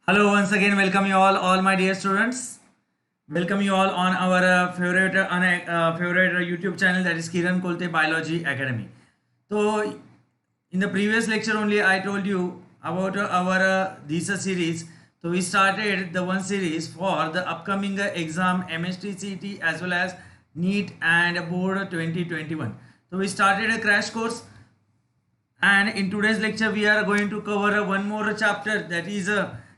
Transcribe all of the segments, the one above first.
Hello, once again, welcome you all my dear students. Welcome you all on our favorite YouTube channel, that is Kiran Kolte Biology Academy. So, in the previous lecture only, I told you about our this series. So, we started the one series for the upcoming exam MSTCT as well as NEET and Board 2021. So, we started a crash course, and in today's lecture we are going to cover one more chapter, that is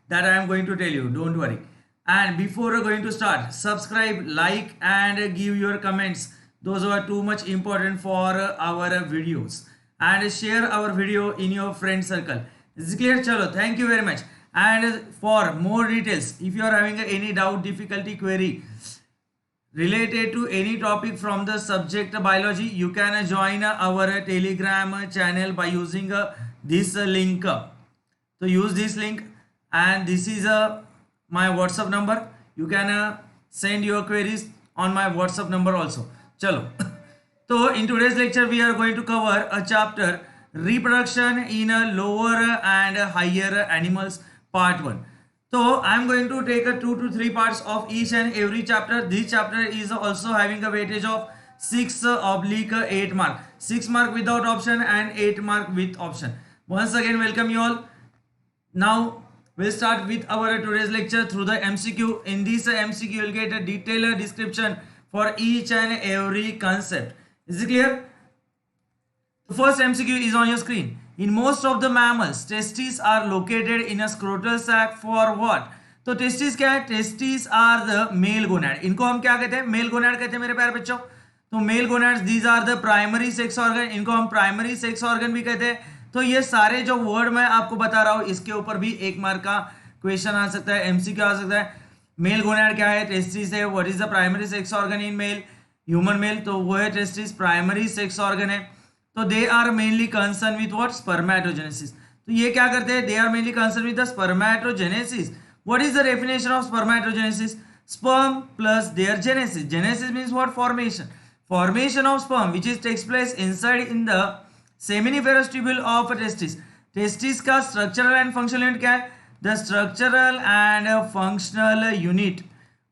that I am going to tell you, don't worry. And before going to start, subscribe, like and give your comments, those are too much important for our videos, and share our video in your friend circle. Is it clear? Chalo, thank you very much. And for more details, if you are having any doubt, difficulty, query related to any topic from the subject biology, you can join our telegram channel by using this link. So use this link, and this is my WhatsApp number. You can send your queries on my WhatsApp number also. Chalo. So in today's lecture we are going to cover a chapter, reproduction in lower and higher animals, part 1. So I am going to take 2 to 3 parts of each and every chapter. This chapter is also having a weightage of 6/8 mark. 6 mark without option and 8 mark with option. Once again, welcome you all. Now we'll start with our today's lecture through the MCQ. In this MCQ, you'll get a detailed description for each and every concept. Is it clear? The first MCQ is on your screen. In most of the mammals, testes are located in a scrotal sac for what? तो testis क्या है? Testis are the male gonad. इनको हम क्या कहते हैं? Mail gonad कहते हैं मेरे प्यारे बच्चों. तो male gonads, these are the primary sex organ. इनको हम प्राइमरी सेक्स ऑर्गन भी कहते हैं. तो ये सारे जो वर्ड मैं आपको बता रहा हूँ, इसके ऊपर भी 1 मार्क का क्वेश्चन आ सकता है, एमसीक्यू आ सकता है. मेल गोनाड क्या है? टेस्टिस है. What is the primary sex organ in male? Human male. तो वो है टेस्टिस, प्राइमरी सेक्स ऑर्गन है. तो they are mainly concern with what? Spermatogenesis. तो ये क्या करते हैं? They are mainly concern with the spermatogenesis. What is the definition of spermatogenesis? Sperm plus their genesis. Genesis means what? Formation. Formation of sperm which is takes place inside in the seminiferous tubule of testis. Testis का structural and functional unit क्या है? The structural and functional unit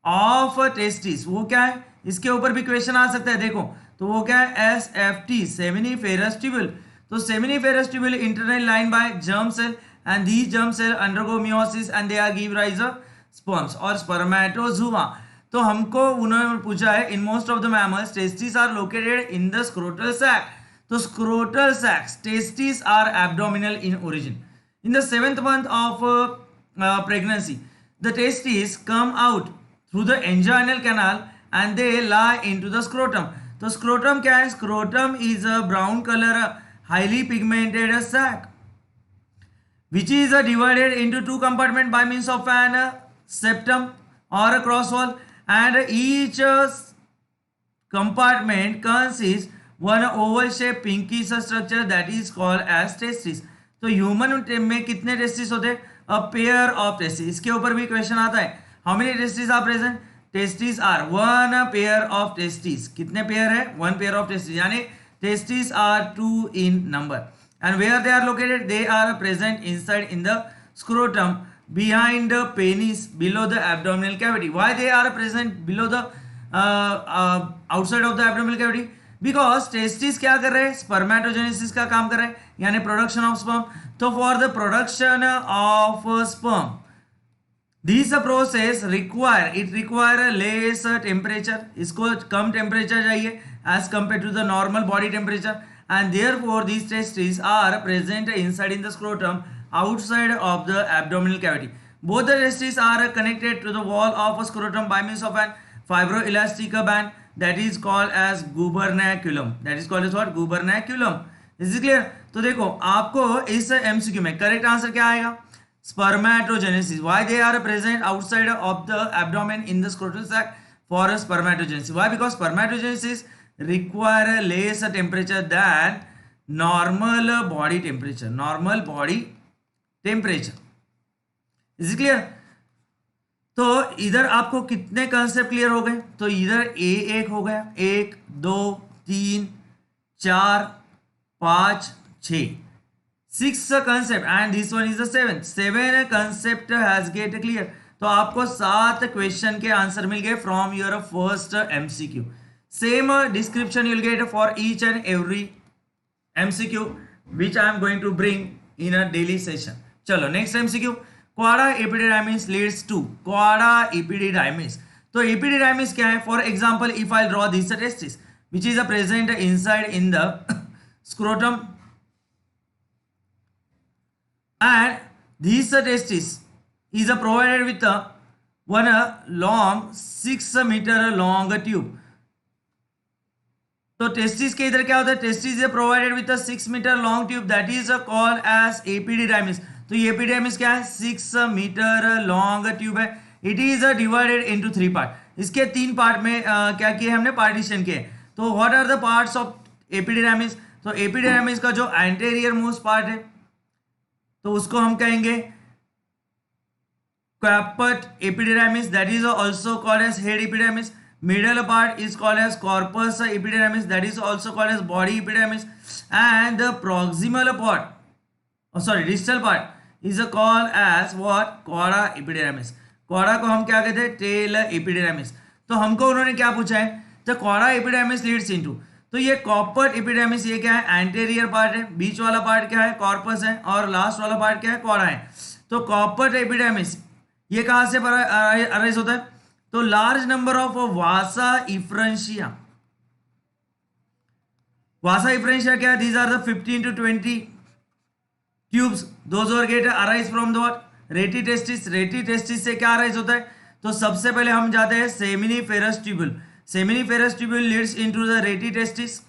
of testis. वो क्या है? इसके ऊपर भी question आ सकता है. देखो, तो वो क्या है? SFT, seminiferous tubule. तो seminiferous tubule internal line by germ cell, and these germ cell undergo meiosis and they are give rise of sperms और spermatozoa. तो हमको उन्होंने पूछा है, in most of the mammals testes are located in the scrotal sac. तो scrotal sacs, testes are abdominal in origin. In the 7th month of pregnancy, the testes come out through the inguinal canal and they lie into the scrotum. तो scrotum क्या है? Scrotum is a brown color, highly pigmented sac which is divided into 2 compartments by means of an septum or a cross wall, and each compartment consists one oval shaped pinkish structure that is called as testis. तो human में कितने testis होते हैं? A pair of testis. इसके ऊपर भी question आता है. How many testis are present? Testis are one pair of testis. कितने पेयर है? 1 पेयर ऑफ टेस्टिस. यानी testis are 2 in number. And where they are located? They are present inside in the scrotum, behind the penis, below the abdominal cavity. Why they are present below the outside of the abdominal cavity? Because testis क्या कर रहे हैं? Spermatogenesis का काम कर रहे हैं, यानी प्रोडक्शन ऑफ स्पर्म. तो for the production of sperm, this process require less temperature. इसको कम टेम्परेचर चाहिए as compare to the normal body temperature, and therefore these testes are present inside in the scrotum, outside of the abdominal cavity. Both the testes are connected to the wall of a scrotum by means of an fibroelastic band that is called as gubernaculum. That is called as what? Gubernaculum. Is it clear? तो देखो, आपको इस MCQ में correct answer क्या आएगा? Spermatogenesis. Why they are present outside of the abdomen in the scrotal sac? For spermatogenesis. Why? Because spermatogenesis require less temperature than normal body temperature. Normal body temperature. Is it clear? तो इधर आपको कितने concept clear हो गए? तो इधर A1 हो गया, 1 2 3 4 5 6 6 concept and this one is the 7th. 7 concept has get clear. तो आपको 7 क्वेश्चन के आंसर मिल गए from your first MCQ. Same description you'll get for each and every MCQ which I am going to bring in a daily session. चलो next MCQ. Cauda epididymis leads to. Cauda epididymis. तो epididymis क्या है? For example if I draw this testis which is present inside in the scrotum and this testis is provided with one long 6 meter long tube. तो testis के इधर क्या होता है? Testis is provided with a 6 metre long tube that is called as epididymis. तो ये epididymis क्या है? 6 मीटर लॉन्ग ट्यूब है. It is divided into 3 part. इसके 3 पार्ट में क्या किए हमने? पार्टीशन किए. तो what are the parts of epididymis? तो एपिडिडाइमिस का जो एंटेरियर मोस्ट पार्ट है तो उसको हम कहेंगे caput epididymis, that is also called as head epididymis. Middle part is called as corpus epididymis, that is also called as body epididymis, and the proximal part, distal part is called as what? Chora epididymis. Chora को हम क्या कहते हैं? Tail epididymis. तो हमको उन्होंने क्या पूछा है? तो chora epididymis leads into. तो ये कॉपर्ट एपिडिडाइमिस ये क्या है? एंटेरियर पार्ट है. बीच वाला पार्ट क्या है? कॉर्पस है. और लास्ट वाला पार्ट क्या है? चौड़ा है. तो कॉपर्ट एपिडिडाइमिस ये कहाँ से अराइज होता है? तो large number of vasa efferentia. Vasa efferentia क्या है? These are the 15 to 20 tubes. Those are get arise from the what? Rete testis. Rete testis से क्या अराइज होता है? तो सबसे पहले हम जाते हैं seminiferous tubule. Seminiferous tubule Leeds into the रेटी testis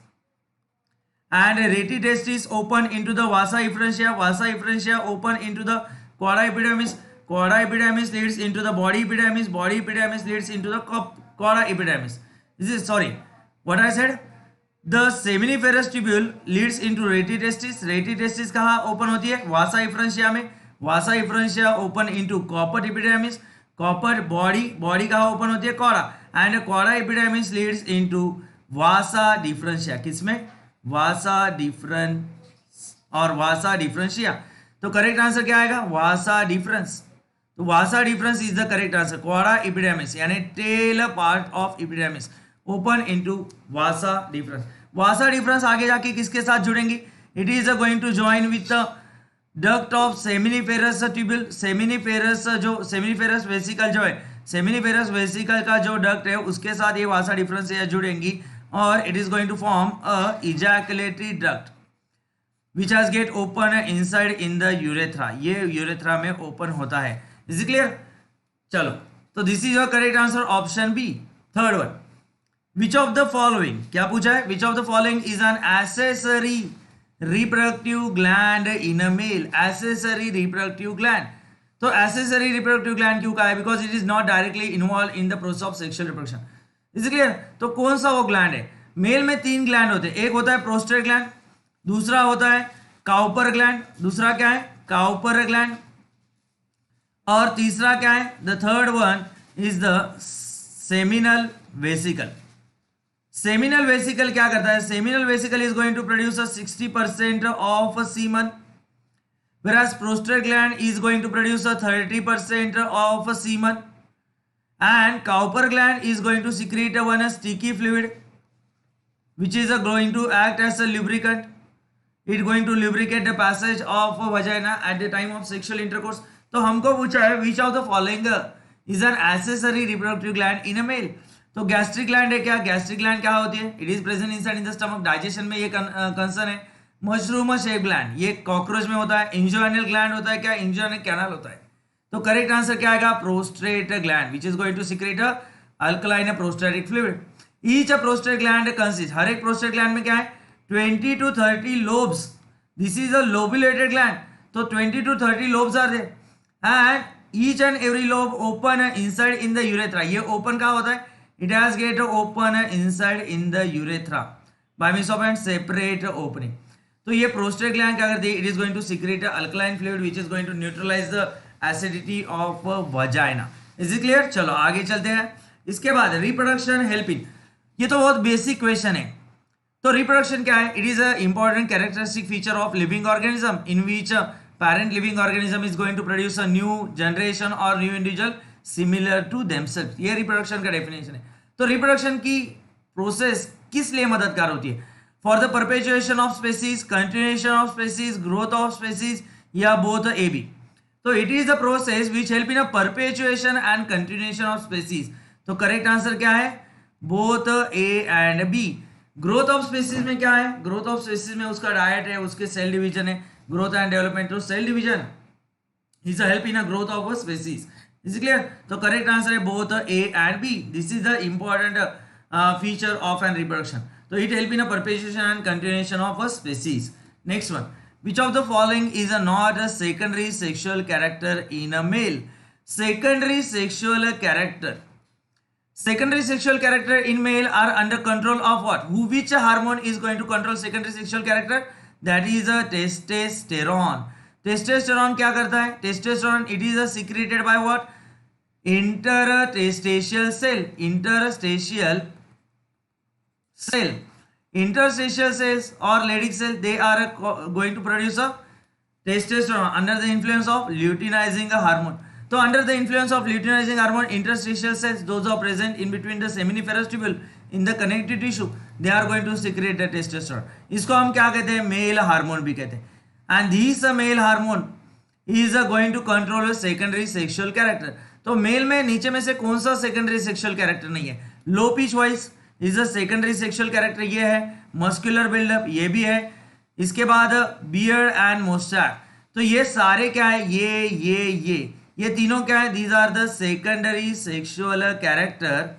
and reti testis open into the vasa efferentia. Vasa efferentia open into the chora epididymis. Chora epididymis leads into the body epididymis. Body epididymis leads into the chora epididymis. This is what I said. The seminiferous tubule leads into reti testis. Reti testis कहाँ open होती है? vasa efferentia में. vasa efferentia open into corpus epididymis. corpus body कहाँ open होती है? chora. and chora epididymis leads into vasa differentia. किसमें? Vasa deferens और vasa differentia. तो करेक्ट आंसर क्या आएगा? Vasa deferens. तो vasa deferens is the correct answer. Cauda epididymis यानी tail part of epididymis open into vasa deferens. Vasa deferens आगे जाके किसके साथ जुड़ेंगी? It is going to join with the duct of seminiferous tubule. Seminiferous vesicle जो है, seminiferous vesicle का जो डक्ट है उसके साथ ये वासा डिफरेंस जुड़ेंगी और it is going to form a ejaculatory duct which has get open inside in the urethra. ये urethra में open होता है. Is it clear? चलो, तो this is your correct answer option B. Third one, which of the following, क्या पूछा है? Which of the following is an accessory reproductive gland in a male? Accessory reproductive gland. तो accessory reproductive gland क्यों कहा है? Because it is not directly involved in the process of sexual reproduction. Is clear? तो कौन सा वो gland है? Mail में 3 ग्लैंड होते हैं. एक होता है प्रोस्टेट ग्लैंड, दूसरा होता है काउपर ग्लैंड, दूसरा क्या है? काउपर ग्लैंड, और तीसरा क्या है? The third one is the seminal vesicle. Seminal vesicle क्या करता है? Seminal vesicle is going to produce 60% of semen, whereas prostate gland is going to produce 30% of semen, and Cowper gland is going to secrete one sticky fluid which is going to act as a lubricant. It going to lubricate the passage of vagina at the time of sexual intercourse. तो हमको पूछा है which of the following is an accessory reproductive gland in a male. तो gastric gland है क्या? Gastric gland क्या होती है? It is present inside in the stomach. Digestion में ये कंसर्न है. मशरूम शेप ग्लैंड ये कॉकरोच में होता है. इंजोइनल ग्लैंड होता है क्या? इंजोइनल कैनाल होता है. तो करेक्ट आंसर क्या आएगा? Prostate gland which is going to secrete alkaline prostatic fluid. Each prostate gland consist, हर एक प्रोस्टेट ग्लैंड में क्या है? 20 to 30 lobes. This is a lobulated gland. तो 20 to 30 lobes are there and each and every lobe open inside in the urethra. ये open कहाँ होता है? It has get open inside in the urethra by means of and separate opening. तो ये prostate gland क्या करती है? It is going to secrete alkaline fluid which is going to neutralise the acidity of vagina. Is it clear? चलो आगे चलते हैं. इसके बाद रिप्रोडक्शन हेल्पिंग. ये तो बहुत बेसिक क्वेश्चन है. तो रिप्रोडक्शन क्या है? It is a important characteristic feature of living organism in which parent living organism is going to produce a new generation or new individual similar to themselves. ये reproduction का definition है. तो reproduction की process किस लिए मददगार होती है? For the perpetuation of species, continuation of species, growth of species, या बोथ ए बी. तो it is the process which help in a perpetuation and continuation of species. तो करेक्ट आंसर क्या है? Both A and B. Growth of species में क्या है? Growth of species में उसका डाइट है, उसके सेल डिवीजन है. ग्रोथ एंड डेवलपमेंट, तो cell division is a help in a growth of a species. Is clear? तो करेक्ट आंसर है both A and B. This is the important feature of an reproduction. तो it help in a perpetuation and continuation of a species. Next one, which of the following is a not a secondary sexual character in a male? Secondary sexual character. Secondary sexual character in male are under control of what? Which hormone is going to control secondary sexual character? That is a testosterone. Testosterone क्या करता है? Testosterone it is a secreted by what? Interstitial cell. Interstitial cell. Interstitial cells or Leydig cell, they are going to produce a testosterone under the influence of luteinizing hormone. So under the influence of luteinizing hormone, interstitial cells, those are present in between the seminiferous tubule in the connective tissue, they are going to secrete the testosterone. इसको हम क्या कहते हैं? Male hormone भी कहते हैं. And this male hormone is going to control a secondary sexual character. तो mail में नीचे में से कौन सा सेकेंडरी सेक्सुअल कैरेक्टर नहीं है? Low pitch voice is a secondary sexual character, ये है. मस्कुलर बिल्डअप ये भी है. इसके बाद बियर्ड एंड मोस्टैच, तो ये सारे क्या है? ये तीनों क्या है? These are the secondary sexual character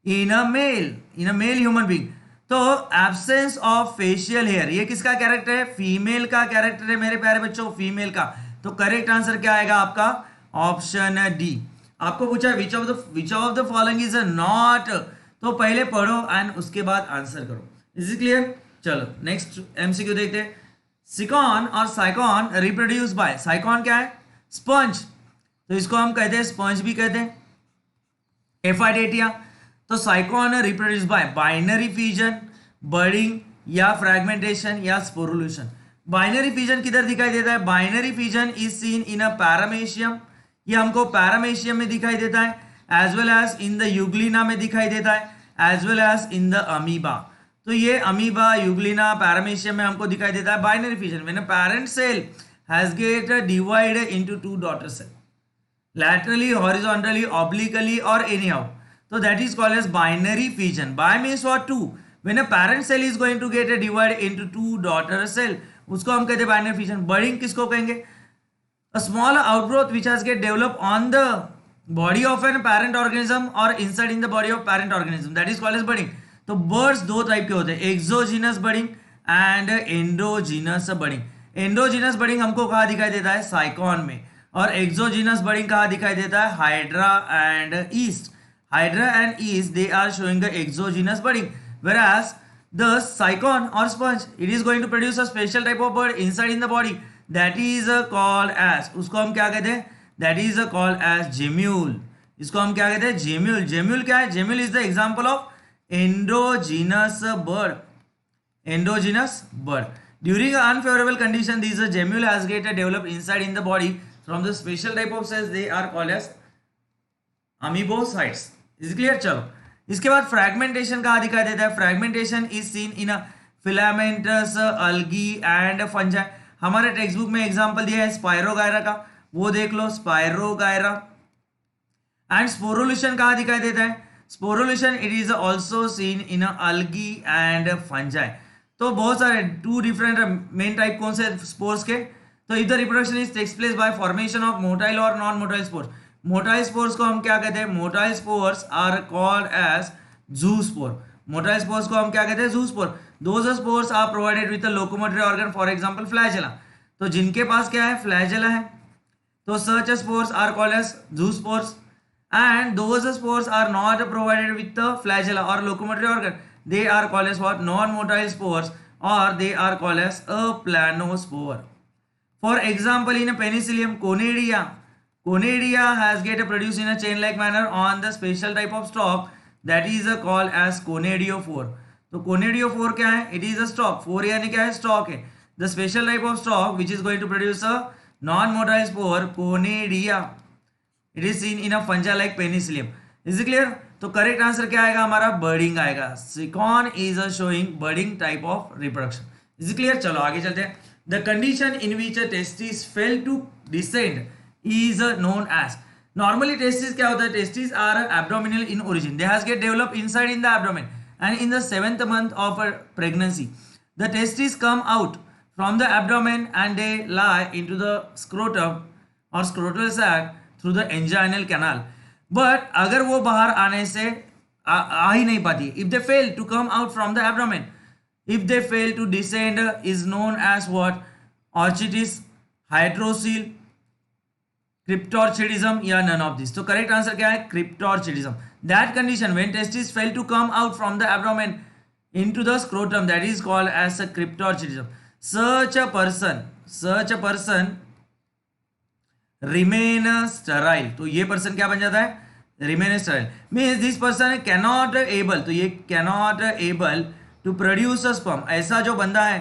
in a male human being. तो एब्सेंस ऑफ फेशियल हेयर, ये किसका कैरेक्टर है? फीमेल का कैरेक्टर है मेरे प्यारे बच्चों, फीमेल का. तो करेक्ट आंसर क्या आएगा आपका? Option D. आपको पूछा which of the following is not, तो पहले पढ़ो एंड उसके बाद आंसर करो. Is it clear? चलो नेक्स्ट एमसीक्यू देखते हैं. सिकॉन और साइकॉन रिप्रोड्यूस बाय, साइकॉन क्या है? स्पंज, तो इसको हम कहते हैं स्पंज भी कहते हैं. एफाइडेटिया, तो Sycon reproduce by binary fission, budding या फ्रैगमेंटेशन या स्पोरुलेशन. बाइनरी फिजन किधर दिखाई देता है? Binary fission is seen in a paramecium, ये हमको पैरामेशियम में दिखाई देता है, as well as in the euglena में दिखाई देता है, as well as in the amoeba. तो ये अमीबा, यूग्लिना, पैरामेशियम में हमको दिखाई देता है binary fission. When a parent cell has get divided into two daughter cell, laterally, horizontally, obliquely or anyhow, so that is called as binary fission. Bi means what? Two. When a parent cell is going to get a divide into two daughter cell, उसको हम कहते हैं binary fission. Budding किसको कहेंगे? A small outgrowth which has get developed on the body of an parent organism or inside in the body of parent organism, that is called as budding. तो birds दो type के होते हैं, exogenous budding and endogenous budding. endogenous budding हमको कहाँ दिखाई देता है? साइकॉन में. और एक्सोजीनस बर्डिंग कहाँ दिखाई देता है? Hydra and yeast. Hydra and yeast they are showing the exogenous budding, whereas the Sycon और sponge it is going to produce a special type of bud inside in the body, that is called as, उसको हम क्या कहते हैं? That is called as gemmule. इसको हम क्या कहते हैं? जेम्यूल. जेम्यूल क्या है? Gemmule is the example of endogenous bud. Endogenous bud. During an unfavorable condition, these gemule has get developed inside in the body from the special type of cells, they are called as amoebocytes. Is it clear? चलो इसके बाद fragmentation कहाँ दिखाई देता है? Fragmentation is seen in a filamentous algae and fungi. हमारे text book में example दिया है स्पायरोगायरा का, वो देख लो स्पायरोगायरा. एंड स्पोरुलेशन कहाँ दिखाई देता है? Sporulation it is also seen in a algae and fungi. तो बहुत सारे टू डिफरेंट मेन टाइप कौन से स्पोर्स के? तो इधर reproduction is takes place by formation of motile और non motile spores. Motile spores को हम क्या कहते हैं? Motile spores are called as zoospore. Motile spores को हम क्या कहते हैं? Zoospore. Those spores are provided with the locomotory organ, for example flagella. तो जिनके पास क्या है? फ्लैजेला है, तो such spores are called as zoospores. And those spores are not provided with the flagella और locomotory organ, they are called as what? Non-motile spores, or they are called as a planospore. For example, in a penicillium, conidia has get produced in a chain-like manner on the special type of stalk that is called as conidiophore. तो conidiophore क्या है? It is a stalk. फोर यानी क्या है? Stalk है. The special type of stalk which is going to produce a non motile spore conidia. It is seen in a fungi like Penicillium. Is it clear? तो correct answer क्या आएगा हमारा? Budding आएगा. Sycon is a showing budding type of reproduction. Is it clear? चलो आगे चलते हैं. The condition in which a testis fail to descend is known as. Normally testes क्या होता है? Testes are abdominal in origin. They has get developed inside in the abdomen, and in the 7th month of a pregnancy, the testes come out from the abdomen and they lie into the scrotum or scrotal sac through the inguinal canal. But अगर वो बाहर आने से आ ही नहीं पाती, if they fail to come out from the abdomen, if they fail to descend, is known as what? Orchitis, hydrocele, cryptorchidism या none of this. तो correct answer क्या है? Cryptorchidism. That condition when testis fail to come out from the abdomen into the scrotum, that is called as a cryptorchidism. such a person remain sterile. तो ये person क्या बन जाता है? remain sterile means this person cannot able, तो ये cannot able to produce a sperm. ऐसा जो बंदा है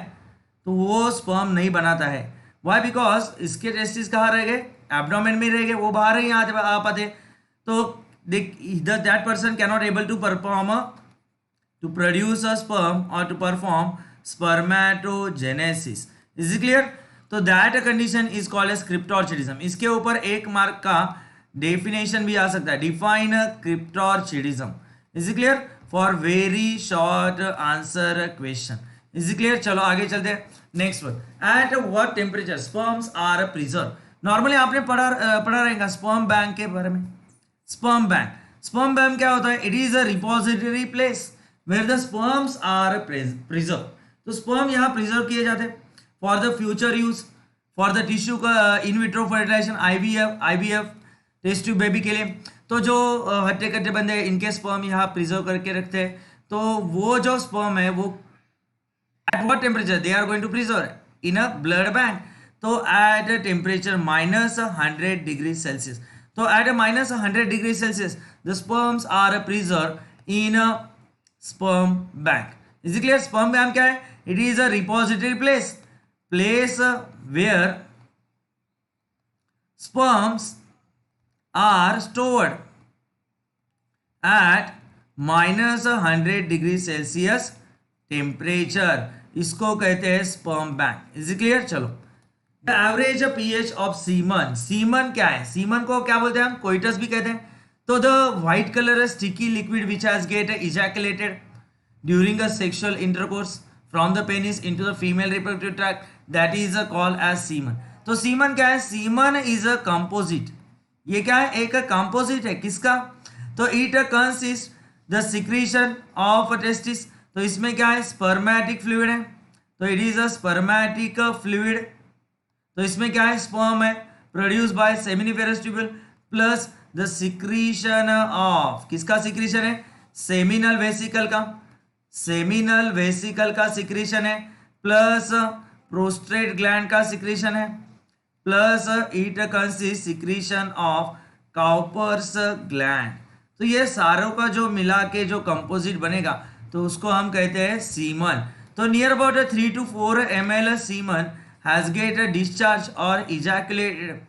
तो वो स्पर्म नहीं बनाता है. वाई? बिकॉज इसके टेस्टिस कहाँ रह गए? एब्डोमेन में रह गए, वो बाहर ही आ पाते. तो that person cannot able to perform to produce a sperm or to perform spermatogenesis. Is it clear? तो that condition is called as cryptorchidism. इसके ऊपर एक मार्क का डेफिनेशन भी आ सकता है. Define cryptorchidism. Is it clear? For very short answer question. Is it clear? चलो आगे चलते हैं. Next one. At what temperature sperms are preserve. Normally आपने पढ़ा रहेगा स्पर्म बैंक के बारे में. स्पर्म बैंक क्या होता है? It is a repository place where the sperms are preserve. तो स्पर्म यहाँ प्रिजर्व किए जाते हैं for the future use, for the tissue का in vitro fertilisation, IVF test tube baby के लिए. तो जो हट्टे कट्टे बंदे इनके स्पर्म यहाँ प्रिजर्व करके रखते हैं. तो वो जो स्पर्म है वो at what temperature they are going to preserve? In a blood bank. तो at a temperature minus 100 degrees Celsius. तो at a minus 100 degrees Celsius the sperms are preserved in a sperm bank. Is it clear? Sperm bank क्या है? It is a repository place where sperms are stored at minus 100 degrees Celsius temperature. इसको कहते हैं sperm bank. Is clear? चलो. The average pH of semen क्या है? Semen को क्या बोलते हैं हम? कोइटस भी कहते हैं. तो the white colour sticky liquid which has get ejaculated during a sexual intercourse from the penis into the female reproductive tract, that is called as semen. तो सीमन क्या है? Semen is a composite. ये क्या है? एक composite है. किसका? तो it consist the secretion of testis. तो इसमें क्या है? स्पर्मेटिक फ्लूइड है. तो it is a spermatic fluid. तो इसमें क्या है? स्पर्म है produce by seminiferous tubule plus the secretion of. किसका सिक्रीशन है? सेमिनल वेसिकल का सिक्रीशन है प्लस प्रोस्टेट ग्लैंड का सिक्रीशन है plus it consist secretion of Cowper's gland. तो ये सारों का जो मिला के जो कंपोजिट बनेगा तो उसको हम कहते हैं सीमन. तो near about 3 to 4 ml semen has get a discharge or ejaculated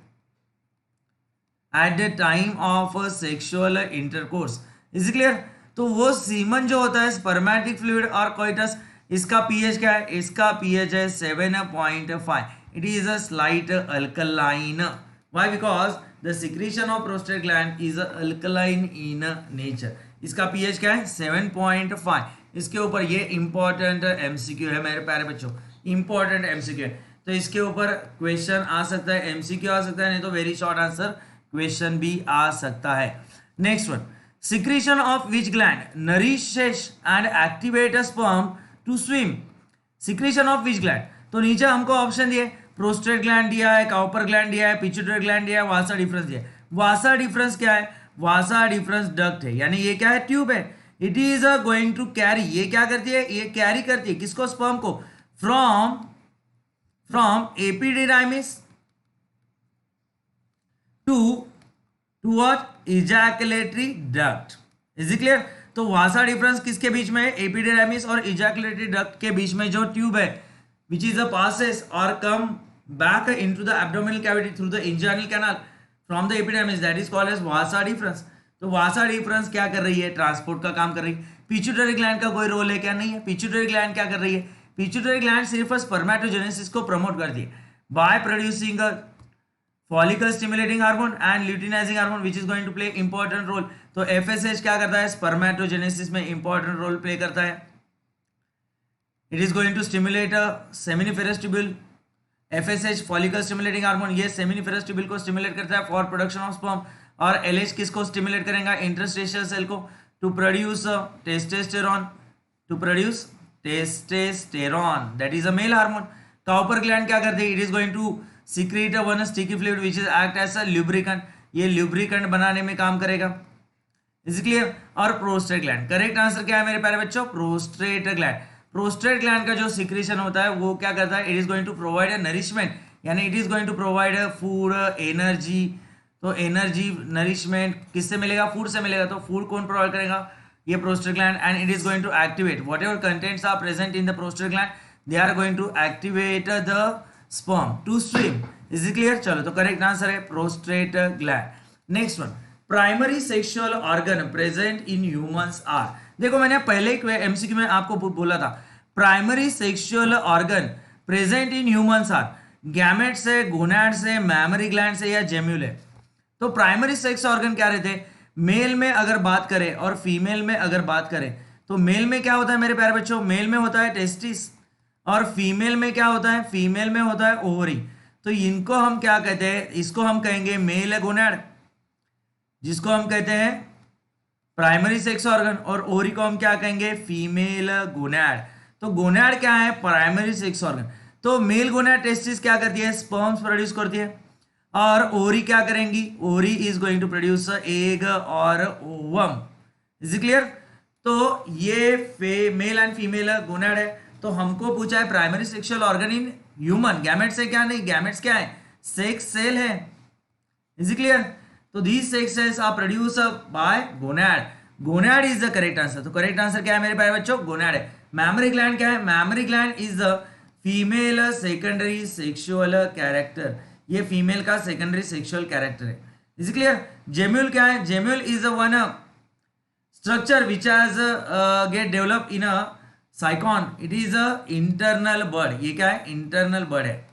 at the time of sexual intercourse. Is it clear? तो वो सीमन जो होता है स्पर्मेटिक फ्लूइड और कोइटस, इसका पीएच क्या है? इसका पीएच है 7.5. It is a slight alkaline. Why? Because the secretion of prostate gland is alkaline in nature. इसका पीएच क्या है? 7.5. इसके ऊपर ये इंपॉर्टेंट एमसीक्यू है मेरे प्यारे बच्चों. इंपॉर्टेंट एमसीक्यू है. तो इसके ऊपर क्वेश्चन आ सकता है, एमसीक्यू आ सकता है, नहीं तो वेरी शॉर्ट आंसर क्वेश्चन भी आ सकता है. Next one. Secretion of which gland nourishes and activate sperm to swim. Secretion of which gland. तो नीचे हमको ऑप्शन दिए, प्रोस्टेट ग्लैंड दिया है, काउपर ग्लैंड दिया है, पिट्यूटरी ग्लैंड दिया है, वासा डिफरेंस दिया है. वासा डिफरेंस क्या है? वासा डिफरेंस डक्ट है, यानी ये क्या है? ट्यूब है. It is going to carry. ये क्या करती है? ये कैरी करती है किसको? स्पर्म को. From epididymis to what? Ejaculatory duct. Is it clear? तो वासा डिफरेंस किसके बीच में है? एपिडेर्मिस और इजैकुलेटरी डक्ट के बीच में जो ट्यूब है विच इज द पासेस और come back into the abdominal cavity through the inguinal canal from the epidermis, that is called as vasa deferens. तो वासा डिफरेंस क्या कर रही है? ट्रांसपोर्ट का काम कर रही है। पिट्यूटरी ग्लैंड का कोई रोल है क्या? नहीं है। पिट्यूटरी ग्लैंड क्या कर रही है? पिट्यूटरी ग्लैंड सिर्फ स्पर्मेटोजेनेसिस को प्रमोट करती है by producing follicle stimulating hormone and luteinizing hormone which is going to play important role. तो एफएसएच क्या करता है? स्पर्मेटोजेनेसिस में इंपॉर्टेंट रोल प्ले करता है। It is going to stimulate seminiferous tubule. FSH follicle stimulating hormone ये seminiferous tubule को stimulate करता है फॉर प्रोडक्शन ऑफ स्पर्म। और एलएच किसको स्टिमुलेट करेगा? इंटरस्टेशियल सेल को to produce testosterone, to produce testosterone that is a male hormone. Cowper gland क्या करती है? It is going to secrete one sticky fluid which is act as a lubricant, ये lubricant बनाने में काम करेगा। Is clear? और प्रोस्टेट ग्लैंड, करेक्ट आंसर क्या है मेरे प्यारे बच्चों? Prostate gland. प्रोस्टेट ग्लैंड का जो सिक्रीशन होता है वो क्या करता है? It is going to provide a nourishment, यानी it is going to provide food energy. तो एनर्जी नरिशमेंट किससे मिलेगा? फूड से मिलेगा। तो फूड कौन प्रोवाइड करेगा? ये prostate gland. And it is going to activate whatever contents are present in the prostate gland, they are going to activate the sperm to swim. Is it clear? चलो, तो correct answer है prostate gland. Next one, primary sexual organ present in humans are. देखो मैंने पहले ही MCQ में आपको बोला था primary sexual organ present in humans are gamete से, गोनाड से, मैमरी ग्लैंड से या जेम्यूल है। तो प्राइमरी सेक्स ऑर्गन क्या रहते हैं? मेल में अगर बात करें और फीमेल में अगर बात करें तो मेल में क्या होता है मेरे प्यारे बच्चों? मेल में होता है टेस्टिस। और फीमेल में क्या होता है? फीमेल में होता है ओवरी। तो इनको हम क्या कहते हैं? इसको हम कहेंगे मेल गोनाड, जिसको हम कहते हैं प्राइमरी सेक्स ऑर्गन, और ओवरी को हम क्या कहेंगे? Female gonad. तो गोनाड क्या है? Primary sex organ. तो मेल गोनाड टेस्टिस क्या करती है? स्पर्म्स प्रोड्यूस करती है। और ओवरी क्या करेंगी? Ovary is going to produce egg और ओवम। Is it clear? तो ये मेल एंड फीमेल गोनाड है। तो हमको पूछा है primary sexual organ in human, gametes है क्या? नहीं, गैमेट्स क्या है? सेक्स सेल है। Is it clear? तो these sex cells are produce by gonad. Gonad is the correct answer. तो करेक्ट आंसर क्या है मेरे प्यारे बच्चों? गोनाड है। मैमरी ग्लैंड क्या है? Mammary gland is the female secondary sexual character, ये फीमेल का सेकेंडरी सेक्सुअल कैरेक्टर है। Is it clear? जेम्यूल क्या है? Gemmule is one structure which has get develop in a sycon, it is a internal bud. ये क्या है? Internal bud है।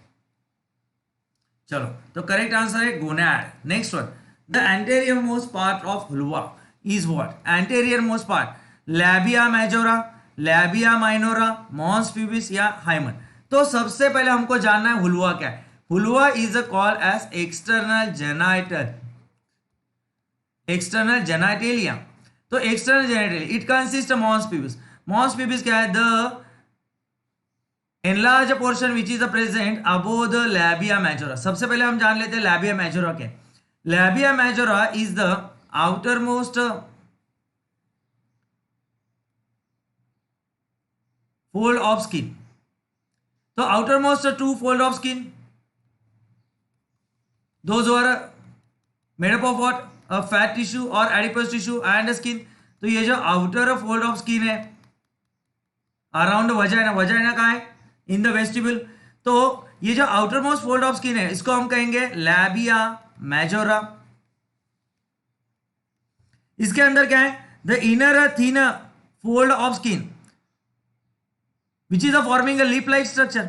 चलो, तो करेक्ट आंसर है gonad. Next one, the anterior most part of vulva is what? Anterior most part, labia majora, labia minora, Mons pubis या hymen. तो सबसे पहले हमको जानना है हुलवा क्या है। Vulva is called as external genital, external genitalia. तो external genitalia it consist of mons pubis. Mons pubis क्या है? The enlarged portion which is present above the labia majora। सबसे पहले हम जान लेते हैं labia majora के। labia majora is the outermost fold of skin। तो outermost two fold of skin, those who are made up of what? A fat tissue or adipose tissue and skin। तो ये जो outer fold of skin है around vagina, vagina कहाँ है? इन the vestibule. तो ये जो outer most fold of skin है इसको हम कहेंगे लैबिया मेजोरा। इसके अंदर क्या है? The inner thin fold of skin which is forming a lip like structure.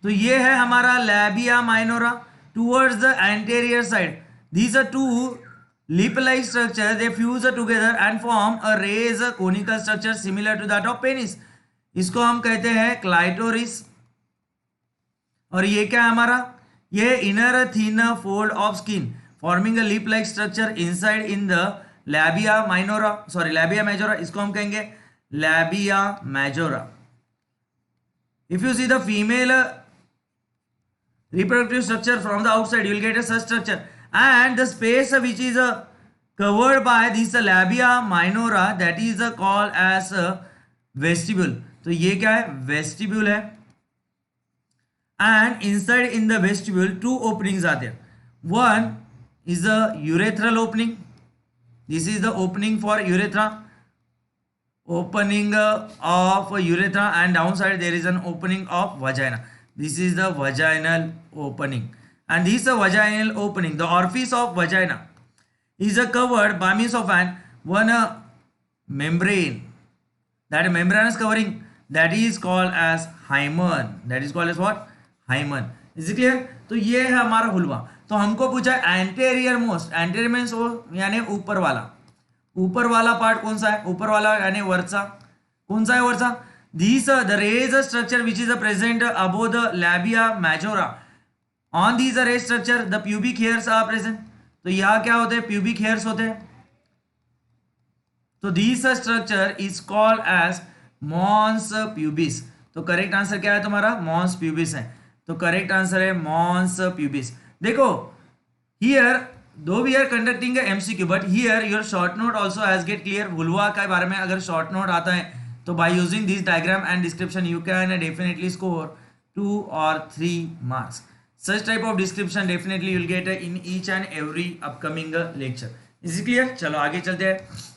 तो ये है हमारा labia minora towards the anterior side. These are two lip like structure, they fuse together and form a raised conical structure similar to that of penis. इसको हम कहते हैं clitoris. और ये क्या है हमारा? ये inner thin fold of skin forming a lip like structure inside in the labia minora, sorry labia majora. इसको हम कहेंगे labia majora. If you see the female reproductive structure from the outside, you will get a such structure, and the space which is covered by this labia minora, that is called as vestibule। तो ये क्या है? Vestibule है। And inside in the vestibule two openings are there. One is a urethral opening, This is the opening for urethra. Opening of urethra, and downside there is an opening of vagina. This is the vaginal opening, and this is the vaginal opening. The orifice of vagina is covered by means of one membrane. That membranous covering, that is called as hymen. That is called as what? Hymen. Is it clear? तो ये है हमारा हुलवा. तो हमको पूछा anterior most. Anterior means वो यानी ऊपर वाला. ऊपर वाला पार्ट कौन सा है? ऊपर वाला यानी वरचा. कौन सा है वरचा? These the raised structure which is present above the labia majora. On these raised structure the pubic hairs are present. तो यहाँ क्या होते हैं? pubic hairs होते हैं. तो this structure is called as mons pubis. तो करेक्ट आंसर क्या है तुम्हारा? मॉन्स प्यूबिस है. तो करेक्ट आंसर है मॉन्स प्यूबिस. देखो here though we are conducting MCQ, but here your short note also has get clear. Vulva के बारे में अगर शॉर्ट नोट आता है तो by using this diagram and description you can definitely score 2 or 3 marks. Such type of description definitely you will get in each and every upcoming lecture. Is it clear? चलो आगे चलते हैं.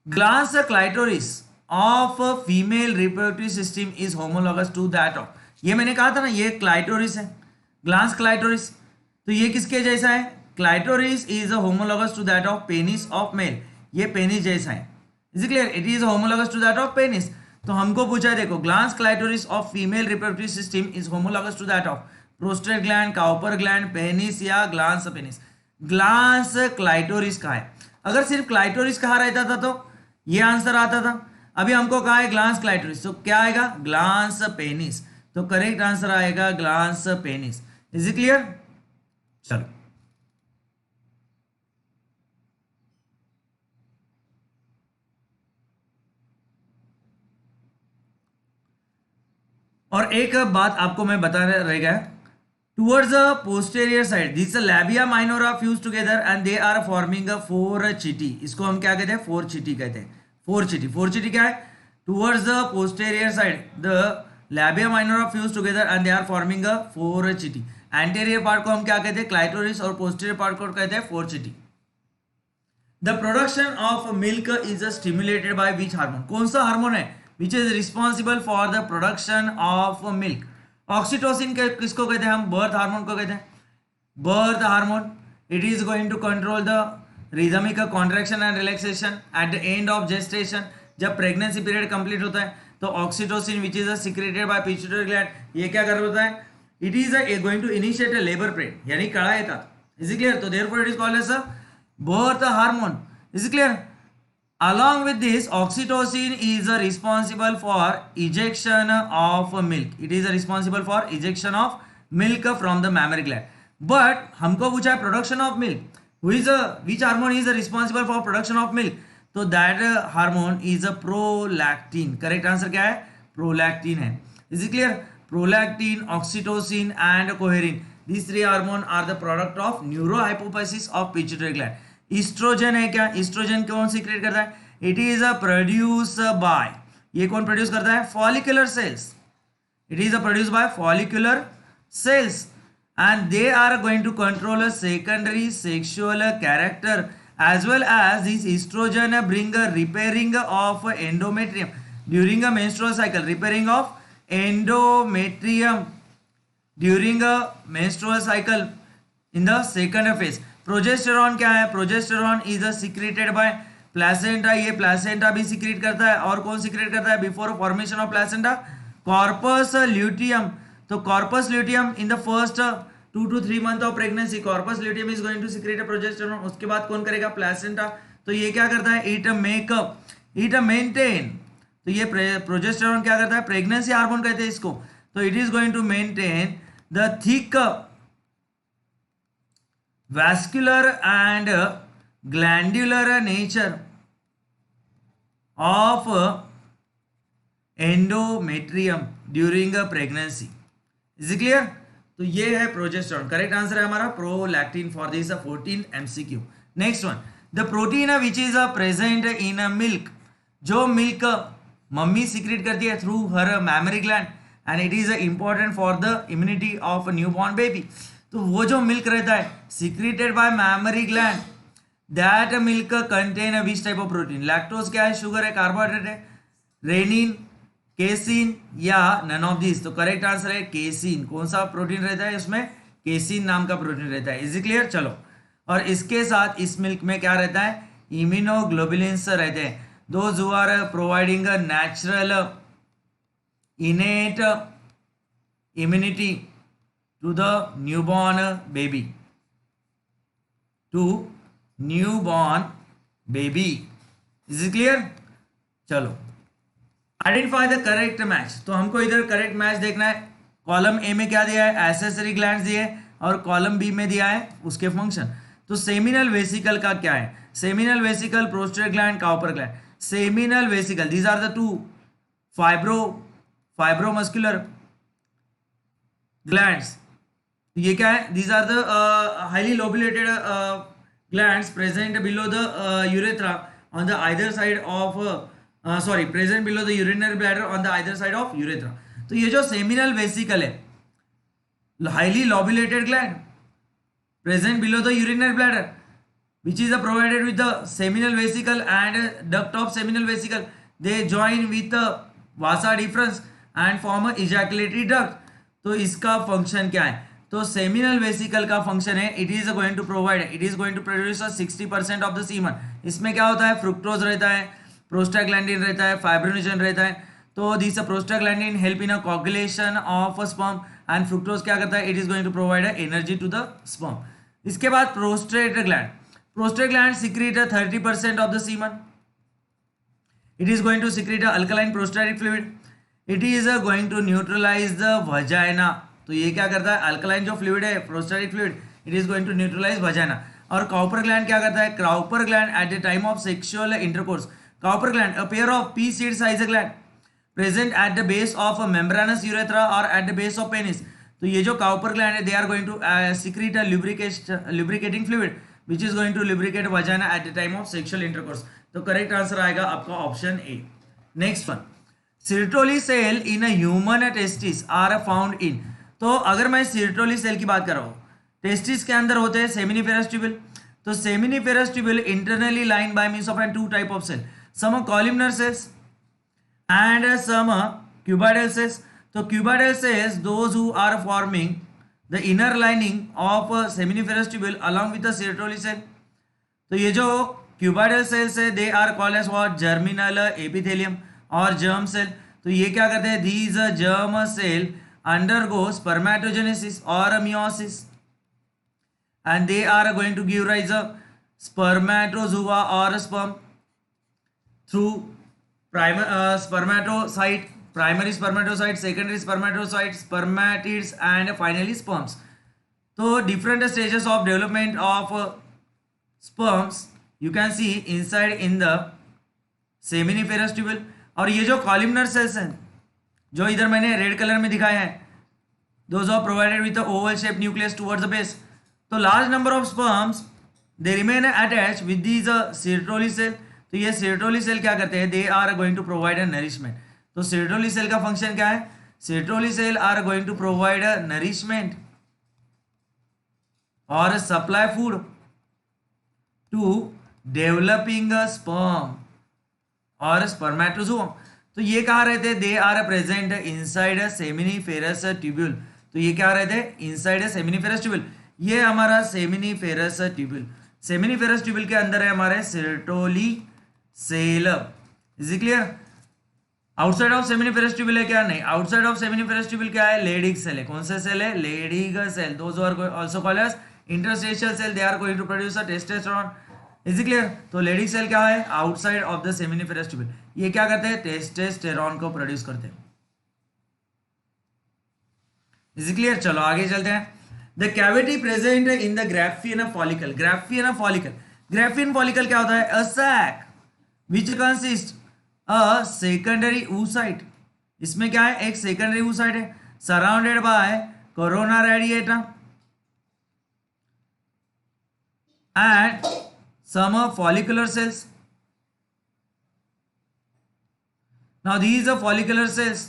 Glans clitoris of a female reproductive system is homologous to that of. ये मैंने कहा था ना, ये क्लाइटोरिस है. Glans clitoris. तो ये किसके जैसा है? Clitoris is homologous to that of penis of male. ये पेनिस जैसा है. Is it clear? It is homologous to that of penis. तो हमको पूछा है, देखो glans clitoris of female reproductive system is homologous to that of prostate gland, Cowper gland, penis या glans penis. Glans clitoris का है. अगर सिर्फ क्लाइटोरिस कहा रहता था तो ये आंसर आता था. अभी हमको कहा है ग्लांस क्लाइटोरिस, तो क्या आएगा? Glans penis. तो करेक्ट आंसर आएगा glans penis. Is it clear? चलो और एक बात आपको मैं बता रह गया. Towards the posterior side this labia minora fuse together and they are forming 4 चिटी. इसको हम क्या कहते हैं? 4 चिटी कहते हैं. 4 चिटी. 4 चिटी क्या है? Towards the posterior side the labia minora fuse together and they are forming 4 चिटी. एंटेरियर पार्ट को हम क्या कहते हैं? क्लाइटोरिस. और पोस्टेरियर पार्ट को कहते हैं 4 चिटी. The production of milk is stimulated by which hormone. कौन सा हार्मोन है which is responsible for the production of milk? Oxytocin किसको कहते हैं? हम बर्थ हार्मोन को कहते हैं. Birth hormone. It is going to control the rhythmic contraction and relaxation at the end of gestation. जब प्रेगनेंसी पीरियड कंप्लीट होता है तो oxytocin which is secreted by pituitary gland, ये क्या कर होता है? It is going to initiate a labour pain, यानी कड़ा येतात. Is it clear? तो therefore it is called as a birth hormone. Is it clear? Along with this, oxytocin is responsible for ejection of milk. It is responsible for ejection of milk from the mammary gland. But हमको पूछा है production of milk. Which hormone is responsible for production of milk? तो that hormone is a prolactin. Correct answer क्या है? Prolactin है. Is it clear? Prolactin, oxytocin and coherin. These 3 hormones are the product of neurohypophysis of pituitary gland. Oestrogen है क्या? Oestrogen कौन secret करता है? It is produce bye, ये कौन प्रोड्यूस करता है? Follicular cells. It is produce by follicular cells and they are going to control a secondary sexual character as well as this estrogen bring a repairing of endometrium during a menstrual cycle. Repairing of endometrium during a menstrual cycle in the second phase. Progesterone क्या है? Progesterone is secreted by placenta. ये placenta भी secrete करता है. और कौन secrete करता है before formation of placenta? Corpus luteum. तो corpus luteum in the first 2 to 3 month of pregnancy corpus luteum is going to secrete progesterone. उसके बाद कौन करेगा? प्लेसेंटा. तो ये क्या करता है? It maintain. तो ये प्रोजेस्टेरॉन क्या करता है? प्रेगनेंसी हार्मोन कहते हैं इसको. तो it is going to maintain the thick vascular and glandular nature of endometrium during a pregnancy. Is it clear? तो ये है प्रोजेस्टेरॉन. करेक्ट आंसर है हमारा prolactin for this 14 MCQ. Next one, the protein which is present in milk. जो milk mummy secret करती है through her mammary gland and it is important for the immunity of new born baby. तो वो जो milk रहता है secreted by mammary gland, that milk contain which type of protein? Lactose क्या है? Sugar है, कार्बोहाइड्रेट है, रेनिन, केसिन या नन ऑफ दिस? तो करेक्ट आंसर है केसिन। कौन सा प्रोटीन रहता है उसमें? केसिन नाम का प्रोटीन रहता है। Is it clear? चलो, और इसके साथ इस मिल्क में क्या रहता है? इम्यूनोग्लोबुलिन्स रहते हैं, those who are providing a natural innate immunity to the newborn baby, to newborn baby. Is it clear? चलो, आइडेंटिफाई द करेक्ट मैच। तो हमको इधर करेक्ट मैच देखना है। कॉलम ए में क्या दिया है? एसेसरी ग्लैंड्स दिए है, और कॉलम बी में दिया है उसके फंक्शन। तो सेमिनल वेसिकल का क्या है? Seminal vesicle, prostate gland, Cowper gland. Seminal vesicle, these are the two fibromuscular glands. ये क्या है? These are the highly lobulated glands present below the urethra on the either side of present below the urinary bladder on the either side of urethra. तो ये जो seminal vesicle है, highly lobulated gland present below the urinary bladder which is provided with the seminal vesicle and duct of seminal vesicle, they join with the vasa deferens and form a ejaculatory duct। तो इसका function क्या है? तो seminal vesicle का function है, it is going to produce 60% of the semen. इसमें क्या होता है? फ्रुक्टोज रहता है, प्रोस्टाग्लैंडिन रहता है, फाइब्रोनोजन रहता है। तो this prostaglandin help in a coagulation of sperm and fructose क्या करता है? It is going to provide energy to the sperm. इसके बाद prostate gland, prostate gland secrete 30% of the semen. It is going to secrete alkaline prostatic fluid. It is going to neutralize the vagina. तो ये क्या करता है? Alkaline जो fluid है, prostatic fluid, it is going to neutralise vagina. और Cowper gland क्या करता है? Cowper gland at the time of sexual intercourse, Cowper gland a pair of pea seed size gland present at the base of membranous urethra और at the base of penis. तो ये जो Cowper gland है, they are going to secrete a lubricating fluid which is going to lubricate vagina at the time of sexual intercourse। तो correct answer आएगा आपका option A. Next one, Sertoli cell in a human testis are found in. तो अगर मैं सिर्टोली cell की बात कर रहा हूँ, टेस्टिस के अंदर होते हैं सेमिनिफेरस ट्यूबुल। तो seminiferous tubule internally line by means of two type of cell, some columnar cells and some cuboidal cells. तो cuboidal cells those who are forming the inner lining of seminiferous tubule along with the Sertoli cell। तो ये जो cuboidal cells है, they are called as what? Germinal epithelium और germ cell. तो ये क्या करते हैं? These germ cell undergo spermatogenesis और meiosis and they are going to give rise a spermatozoa और sperm through spermatocyte, primary spermatocyte, secondary spermatocyte, spermatids and finally sperms। तो different stages of development of sperms you can see inside in the seminiferous tubule। और ये जो columnar sales हैं जो इधर मैंने red colour में दिखाए हैं, those are provided with the oval shaped nucleus towards the base। तो large number of sperms they remain attached with these Sertoli cell। तो ये Sertoli cell क्या करते हैं? They are going to provide a nourishment। तो Sertoli cell का function क्या है? Sertoli cell are going to provide a nourishment or supply food to developing a sperm और spermatozoa। तो ये कहाँ रहते हैं? They are present inside seminiferous tubule. तो ये क्या रहते हैं? Inside seminiferous tubule. ये हमारा सेमिनिफेरस ट्यूब्यूल, सेमिनिफेरस ट्यूब्यूल के अंदर है हमारे Sertoli cell. Is it clear? Outside of seminiferous tubule है क्या? नहीं। आउटसाइड ऑफ सेमिनिफेरस ट्यूब्यूल क्या है? लेडिग सेल है। कौन सा सेल है? Leydig cell. Those are also called as interstitial cell, they are going to produce a testosterone. Is it clear? तो लेडिग सेल क्या है? Outside of the seminiferous tubule. ये क्या करते हैं? टेस्टोस्टेरोन को प्रोड्यूस करते हैं। Is it clear? चलो आगे चलते हैं। The cavity present in the Graafian follicle. Graafian follicle, Graafian follicle क्या होता है? A sac which consist a secondary oocyte। इसमें क्या है? एक सेकेंडरी oocyte है surrounded by corona radiata and some follicular cells। now these follicular cells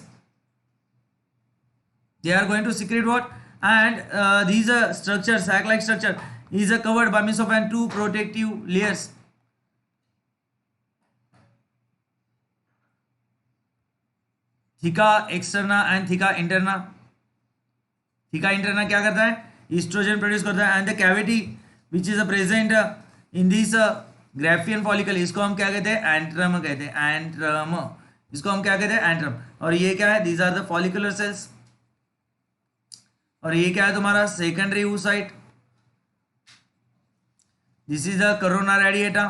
They are going to secrete what? And these structure, sac-like structure, is covered by means of and two protective layers. Theca externa and theca interna. Theca interna क्या करता है? Estrogen produce करता है. And the cavity which is present in this Graafian follicle, इसको हम क्या कहते हैं? एंट्रम कहते हैं. एंट्रम, इसको हम क्या कहते हैं? एंट्रम. और ये क्या है? These are the follicular cells. और ये क्या है तुम्हारा? Secondary oocyte. This is the corona radiata.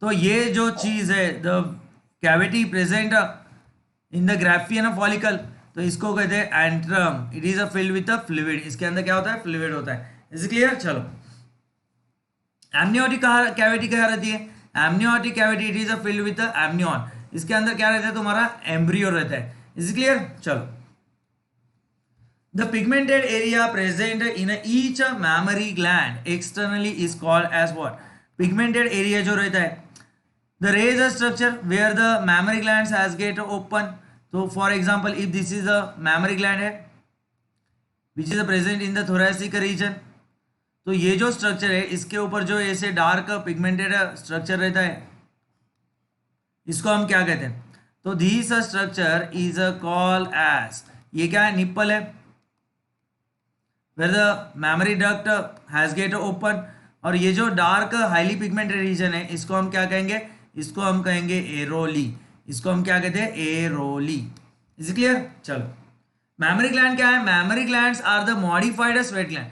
तो ये जो चीज है, the cavity present in the Graafian follicle, तो इसको कहते हैं antrum. It is a filled with a fluid. इसके अंदर क्या होता है? फ्लूइड होता है. Is clear? चलो, एमनियोटिक कैविटी क्या रहती है? Amniotic cavity it is a filled with amnion. इसके अंदर क्या रहता है? तुम्हारा एम्ब्रियो रहता है. Is clear? चलो, the pigmented area present in each mammary gland externally is called as what? Pigmented area जो रहता है, the raised structure where the mammary glands has get open. तो for example, if this is a mammary gland है which is present in the thoracic region, तो ये जो structure है इसके ऊपर जो ऐसे डार्क पिगमेंटेड स्ट्रक्चर रहता है, इसको हम क्या कहते हैं? तो this structure is called as, ये क्या है? निप्पल है, where the mammary duct has get open. और ये जो डार्क हाईली पिगमेंटेड रीजन है, इसको हम क्या कहेंगे? इसको हम कहेंगे एरोली. इसको हम क्या कहते हैं? एरोली. Is clear? चलो, मैमरी ग्लैंड क्या है? Mammary glands are the modified sweat gland.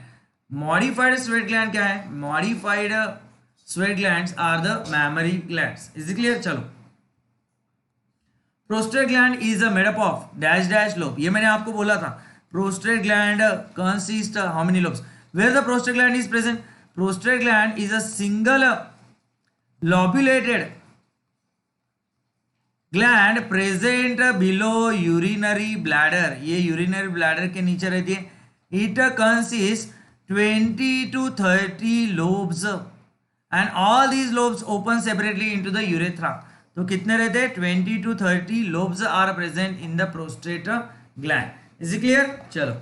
Modified sweat gland क्या है? Modified sweat glands are the mammary glands. Is clear? चलो, prostate gland is made up of dash dash lobe. ये मैंने आपको बोला था. Prostate gland consist how many lobes? Where the prostate gland is present? Prostate gland is a single lobulated gland present below urinary bladder. ये urinary bladder के नीचे रहती है. It consist 20 to 30 lobes and all these lobes open separately into the urethra. तो कितने रहते हैं? 20 to 30 lobes are present in the prostate gland. Is it clear? चलो,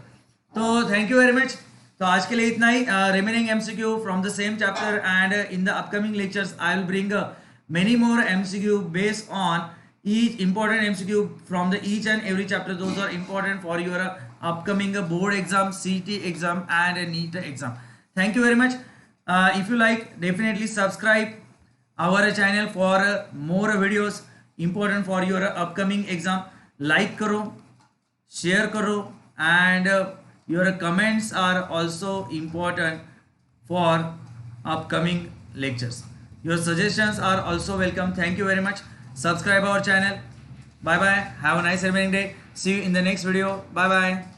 तो थैंक यू वेरी मच. तो आज के लिए इतना ही. Remaining MCQ from the same chapter and in the upcoming lectures I will bring many more MCQ based on each important MCQ from the each and every chapter. Those are important for your upcoming board exam, CT exam and NEET exam. Thank you very much. If you like, definitely subscribe our channel for more videos important for your upcoming exam. Like karo, share karo, and your comments are also important for upcoming lectures. Your suggestions are also welcome. Thank you very much. Subscribe our channel. Bye bye. Have a nice remaining day. See you in the next video. Bye bye.